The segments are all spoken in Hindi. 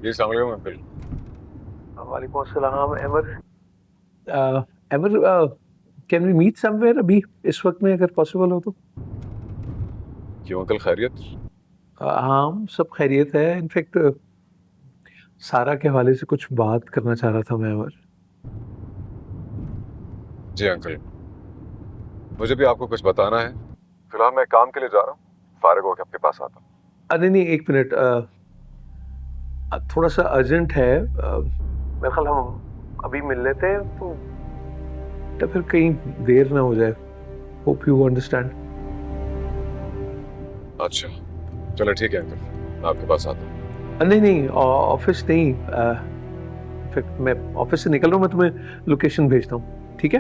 जी अस्सलाम वालेकुम अंकल। वालेकुम अस्सलाम अमर। अमर, कैन वी मीट समवेयर अभी इस वक्त में अगर पॉसिबल हो तो? क्यों अंकल खैरियत? हाँ, सब खैरियत है। इनफैक्ट सारा के हवाले से कुछ बात करना चाह रहा था मैं अमर। जी अंकल, मुझे भी आपको कुछ बताना है। फिलहाल मैं काम के लिए जा रहा हूँ, फारिग होकर आपके पास आता हूँ। अरे नहीं, एक मिनट। थोड़ा सा अर्जेंट है। मेरे ख्याल हम अभी मिल लेते हैं तो फिर कहीं देर ना हो जाए। Hope you understand. अच्छा, चलो ठीक है अंकल, मैं आपके पास आता हूँ। नहीं नहीं, ऑफिस नहीं। इनफैक्ट मैं ऑफिस से निकल रहा हूँ, मैं तुम्हें लोकेशन भेजता हूँ, ठीक है?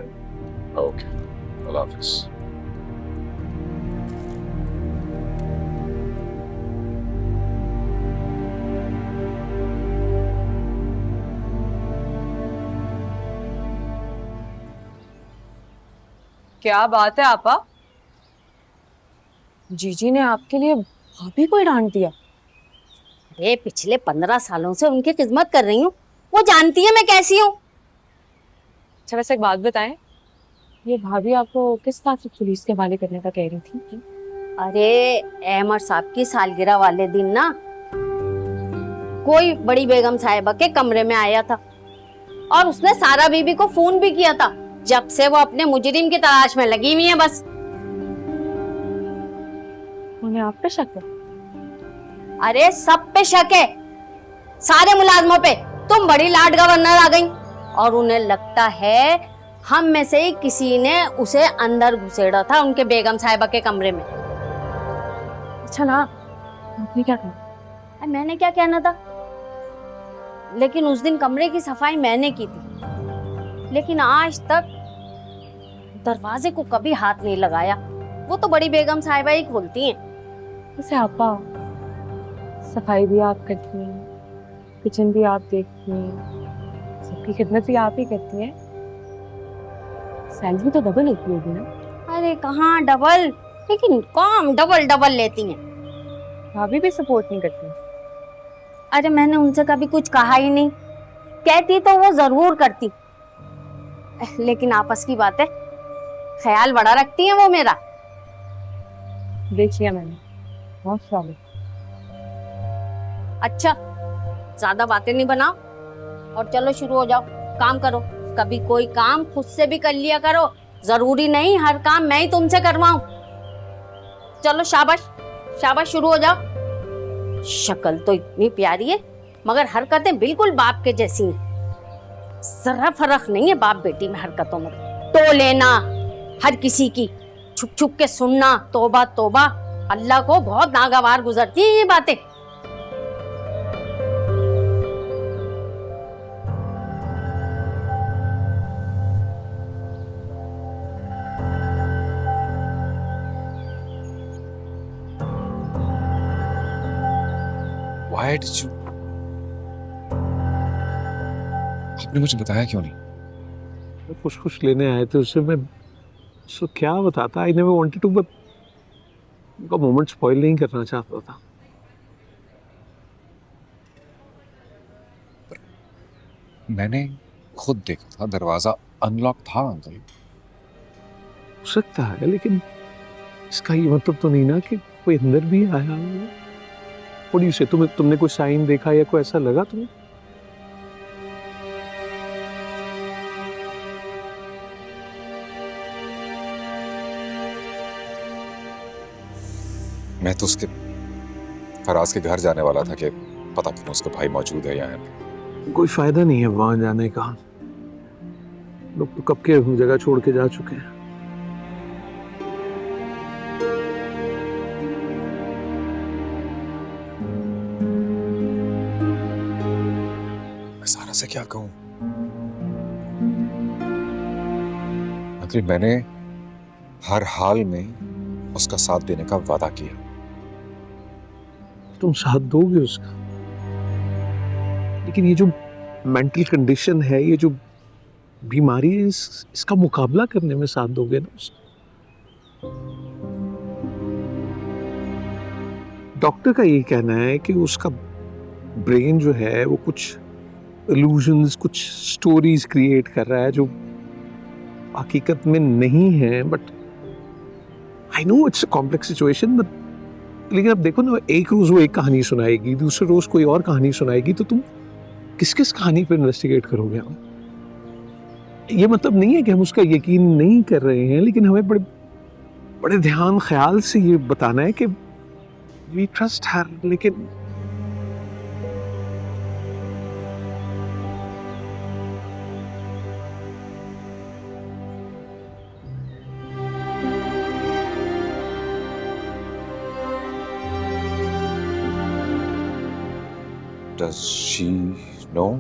ओके, अल्लाह हाफिज। क्या बात है आपा। जीजी ने आपके लिए भाभी को ही डांट दिया। अरे पिछले 15 सालों से उनकी खिदमत कर रही हूँ, वो जानती है मैं कैसी हूँ। अच्छा वैसे एक बात बताएं, ये भाभी आपको किस बात से पुलिस के हवाले करने का कह रही थी? अरे अहमद साहब की सालगिरह वाले दिन ना कोई बड़ी बेगम साहिबा के कमरे में आया था और उसने सारा बीबी को फोन भी किया था। जब से वो अपने मुजरिम की तलाश में लगी हुई है बस। उन्हें आप पे शक है? अरे सब पे शक है, सारे मुलाजमों पे। तुम बड़ी लाड गवर्नर आ गई और उन्हें लगता है हम में से ही किसी ने उसे अंदर घुसेड़ा था उनके बेगम साहिबा के कमरे में। अच्छा ना, आपने क्या कहा? मैंने क्या कहना था, लेकिन उस दिन कमरे की सफाई मैंने की थी, लेकिन आज तक दरवाजे को कभी हाथ नहीं लगाया। वो तो बड़ी बेगम साहिबा ही खोलती हैं। वैसे आपा, सफाई भी आप करती हैं, किचन भी आप देखती हैं, सबकी खिदमत भी आप ही करती हैं, सैलरी तो डबल होती होगी ना? अरे कहाँ डबल, लेकिन काम डबल डबल लेती हैं। भाभी भी सपोर्ट नहीं करती? अरे मैंने उनसे कभी कुछ कहा ही नहीं, कहती तो वो जरूर करती, लेकिन आपस की बात है, ख्याल बड़ा रखती हैं वो मेरा। देख लिया मैंने, बहुत शाबाश। अच्छा ज्यादा बातें नहीं बनाओ और चलो शुरू हो जाओ, काम करो। कभी कोई काम खुद से भी कर लिया करो, जरूरी नहीं हर काम मैं ही तुमसे करवाऊं। चलो शाबाश शाबाश, शुरू हो जाओ। शक्ल तो इतनी प्यारी है मगर हरकतें बिल्कुल बाप के जैसी हैं। जरा फर्क नहीं है बाप बेटी में हरकतों में। तो लेना हर किसी की, छुप छुप के सुनना, तौबा तौबा, अल्लाह को बहुत नागवार गुजरती है ये बातें। Why did you? आपने मुझे बताया क्यों नहीं? खुश खुश लेने आए थे उससे। मैं उसको क्या बताता? I never wanted to, but उनका मोमेंट स्पॉइल नहीं करना चाहता था। मैंने खुद देखा था, दरवाजा अनलॉक था अंकल। हो सकता है, लेकिन इसका ये मतलब तो नहीं ना कि कोई अंदर भी आया। थोड़ी से तुमने कोई साइन देखा या कोई ऐसा लगा तुम्हें? मैं तो उसके फराज के घर जाने वाला था कि पता करूं उसका भाई मौजूद है या नहीं। कोई फायदा नहीं है वहां जाने का। लोग तो कब के जगह छोड़ के जा चुके हैं। मैं सारा से क्या कहूं? अंकल मैंने हर हाल में उसका साथ देने का वादा किया। तुम साथ दोगे उसका, लेकिन ये जो मेंटल कंडीशन है, ये जो बीमारी है, इसका मुकाबला करने में साथ दोगे ना उसका? डॉक्टर का ये कहना है कि उसका ब्रेन जो है वो कुछ इल्यूजन्स, कुछ स्टोरीज क्रिएट कर रहा है जो हकीकत में नहीं है। But I know it's a complex situation, but लेकिन अब देखो ना, एक रोज वो एक कहानी सुनाएगी, दूसरे रोज कोई और कहानी सुनाएगी, तो तुम किस किस कहानी पर इन्वेस्टिगेट करोगे? हम ये मतलब नहीं है कि हम उसका यकीन नहीं कर रहे हैं, लेकिन हमें बड़े बड़े ध्यान ख्याल से ये बताना है कि वी ट्रस्ट हर। लेकिन Does she know?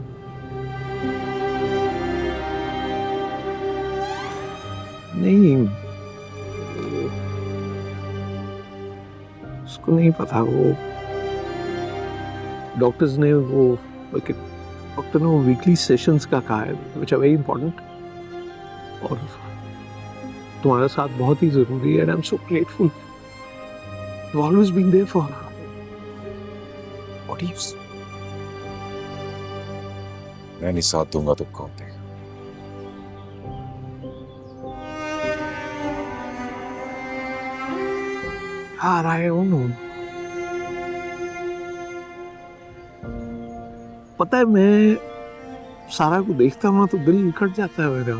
नहीं, उसको नहीं पता। वो डॉक्टर्स ने वो, बल्कि डॉक्टर ने वो वीकली सेशंस का कहा है, विच आर वेरी इंपॉर्टेंट, और तुम्हारा साथ बहुत ही जरूरी है। And I am so grateful, you always been there for her. What do you say? मैं नहीं साथ दूंगा तो कौन देगा? हाँ, आई नो। पता है, मैं सारा को देखता हूँ तो दिल निकट जाता है मेरा।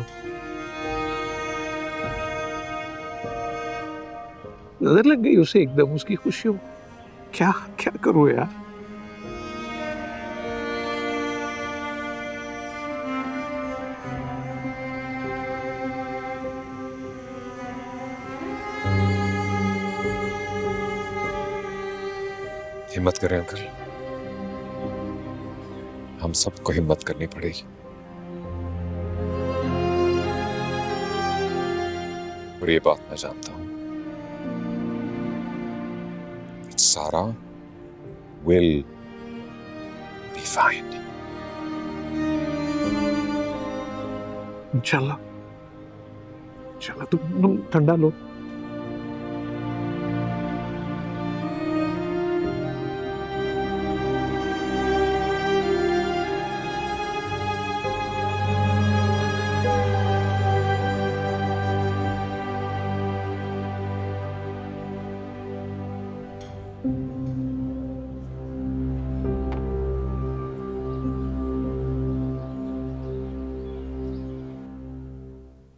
नजर लग गई उसे एकदम, उसकी खुशियों। क्या क्या करूँ यार। हिम्मत करें अंकल, हम सबको हिम्मत करनी पड़ेगी। और ये बात मैं जानता हूं, सारा will be fine. इंशाल्लाह। इंशाल्लाह। तुम ठंडा लो।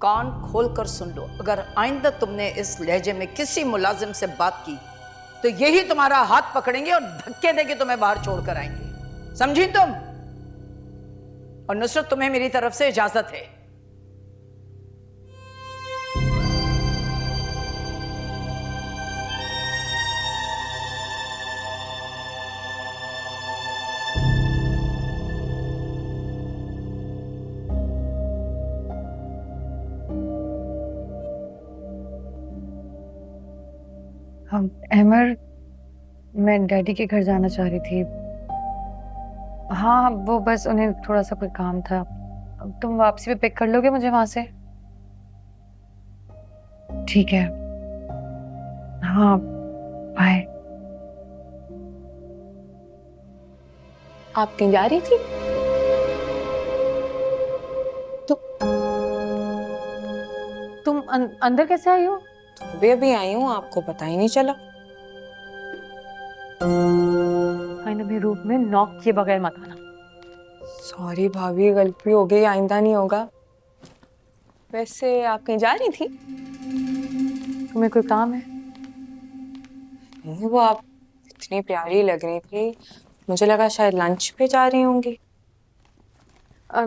कान खोल कर सुन लो, अगर आइंदा तुमने इस लहजे में किसी मुलाजिम से बात की तो यही तुम्हारा हाथ पकड़ेंगे और धक्के देके तुम्हें बाहर छोड़कर आएंगे, समझी तुम? और नुसरत, तुम्हें मेरी तरफ से इजाजत है। हम अहमर, मैं डैडी के घर जाना चाह रही थी। हाँ, वो बस उन्हें थोड़ा सा कोई काम था। तुम वापसी पे पिक कर लोगे मुझे वहां से? ठीक है। हाँ, बाय। आप कहीं जा रही थी? तुम अंदर कैसे आई हो? वे अभी आई हूँ, आपको पता ही नहीं चला। आइंदा मेरे रूम में नॉक किए बगैर मत आना। सॉरी भाभी, गलती हो गई, आइंदा नहीं होगा। वैसे आप कहीं जा रही थी? तुम्हें कोई काम है? नहीं, वो आप इतनी प्यारी लग रही थी, मुझे लगा शायद लंच पे जा रही होंगी।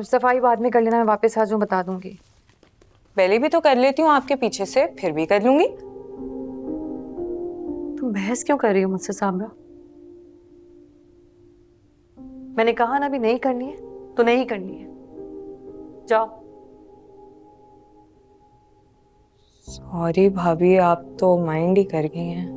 सफाई बाद में कर लेना, मैं वापस आ जाऊँ बता दूंगी। पहले भी तो कर लेती हूँ आपके पीछे से, फिर भी कर लूंगी। तुम बहस क्यों कर रही हो मुझसे सामरा? मैंने कहा ना, अभी नहीं करनी है तो नहीं करनी है। जाओ। सॉरी भाभी, आप तो माइंड ही कर गई हैं।